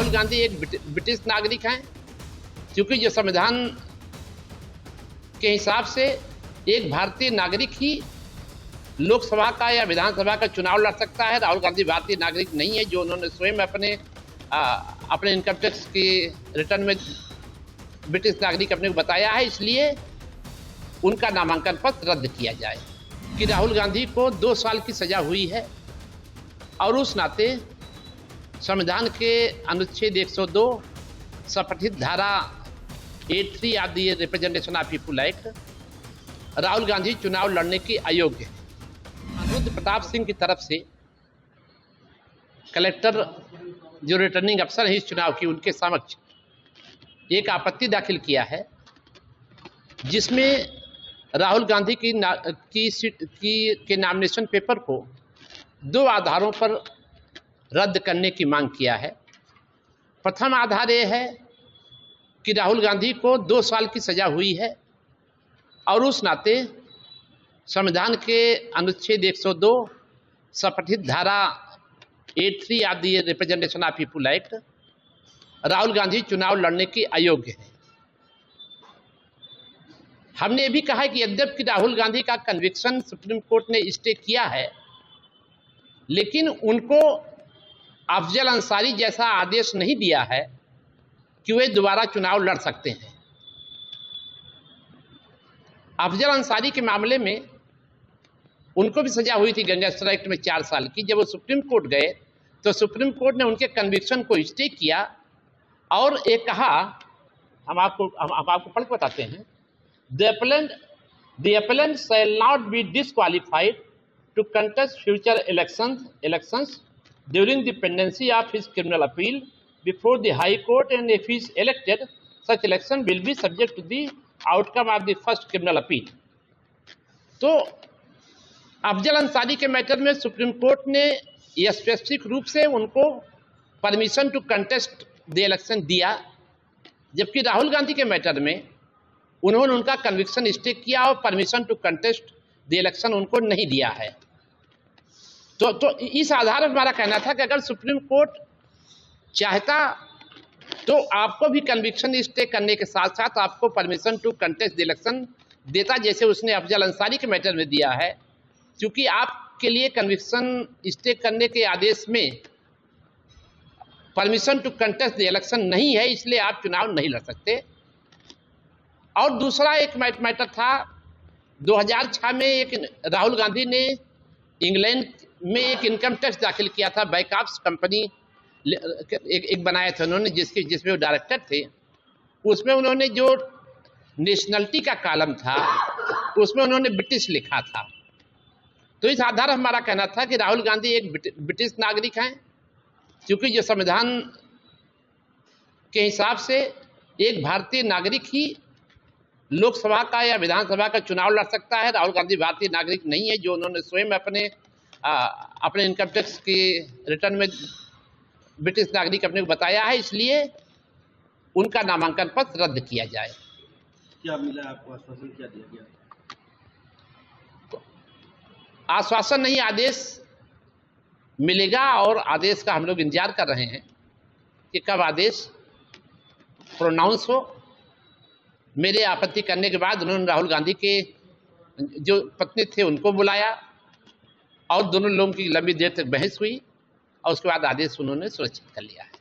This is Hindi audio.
राहुल गांधी एक ब्रिटिश नागरिक हैं, क्योंकि जो संविधान के हिसाब से एक भारतीय नागरिक ही लोकसभा का या विधानसभा का चुनाव लड़ सकता है। राहुल गांधी भारतीय नागरिक नहीं है, जो उन्होंने स्वयं अपने इनकम टैक्स के रिटर्न में ब्रिटिश नागरिक अपने को बताया है, इसलिए उनका नामांकन पत्र रद्द किया जाए। कि राहुल गांधी को 2 साल की सजा हुई है और उस नाते संविधान के अनुच्छेद 102 संपठित धारा 83 आदि representation of people act Rahul Gandhi चुनाव लड़ने के अयोग्य है। रुद्र प्रताप सिंह की तरफ से कलेक्टर जो रिटर्निंग अफसर है इस चुनाव की, उनके समक्ष एक आपत्ति दाखिल किया है, जिसमें राहुल गांधी के नॉमिनेशन पेपर को 2 आधारों पर रद्द करने की मांग किया है। प्रथम आधार ये है कि राहुल गांधी को 2 साल की सजा हुई है और उस नाते संविधान के अनुच्छेद 102 संपठित धारा 83 आदि representation of people act Rahul Gandhi चुनाव लड़ने के अयोग्य है। हमने ये भी कहा है कि यद्यपि राहुल गांधी का कन्विक्शन सुप्रीम कोर्ट ने स्टे किया है, लेकिन उनको अफजल अंसारी जैसा आदेश नहीं दिया है कि वे दोबारा चुनाव लड़ सकते हैं। अफजल अंसारी के मामले में उनको भी सजा हुई थी गैंगस्टर एक्ट में 4 साल की। जब वो सुप्रीम कोर्ट गए तो सुप्रीम कोर्ट ने उनके कन्विक्शन को स्टे किया और एक कहा, हम आपको पढ़ के बताते हैं, The appellant shall not be disqualified to contest future elections during the pendency of his criminal appeal before the High Court, and if he is elected, such election will be subject to the outcome of the first criminal appeal. तो अफजल अंसारी के मैटर में सुप्रीम कोर्ट ने स्पेसिफिक रूप से उनको permission to contest the election दिया, जबकि राहुल गांधी के मैटर में उन्होंने उनका कन्विक्शन स्टे किया और permission to contest the election उनको नहीं दिया है। तो इस आधार पर हमारा कहना था कि अगर सुप्रीम कोर्ट चाहता तो आपको भी कन्विक्शन स्टे करने के साथ साथ आपको permission to contest the election देता, जैसे उसने अफजल अंसारी के मैटर में दिया है। क्योंकि आपके लिए कन्विक्शन स्टे करने के आदेश में permission to contest the election नहीं है, इसलिए आप चुनाव नहीं लड़ सकते। और दूसरा एक मैटर था 2006 में एक राहुल गांधी ने इंग्लैंड में एक इनकम टैक्स दाखिल किया था। बैकअप्स कंपनी एक बनाया था उन्होंने, जिसमें वो डायरेक्टर थे। उसमें उन्होंने जो नेशनलिटी का कॉलम था उसमें उन्होंने ब्रिटिश लिखा था। तो इस आधार पर हमारा कहना था कि राहुल गांधी एक ब्रिटिश नागरिक हैं, क्योंकि जो संविधान के हिसाब से एक भारतीय नागरिक ही लोकसभा का या विधानसभा का चुनाव लड़ सकता है। राहुल गांधी भारतीय नागरिक नहीं है, जो उन्होंने स्वयं अपने इनकम टैक्स के रिटर्न में ब्रिटिश नागरिक अपने को बताया है, इसलिए उनका नामांकन पत्र रद्द किया जाए। क्या मिला आपको, आश्वासन क्या दिया गया? आश्वासन नहीं, आदेश मिलेगा और आदेश का हम लोग इंतजार कर रहे हैं कि कब आदेश प्रोनाउंस हो। मेरे आपत्ति करने के बाद उन्होंने राहुल गांधी के जो पत्नी थे उनको बुलाया और दोनों लोगों की लंबी देर तक बहस हुई और उसके बाद आदेश उन्होंने सुरक्षित कर लिया है।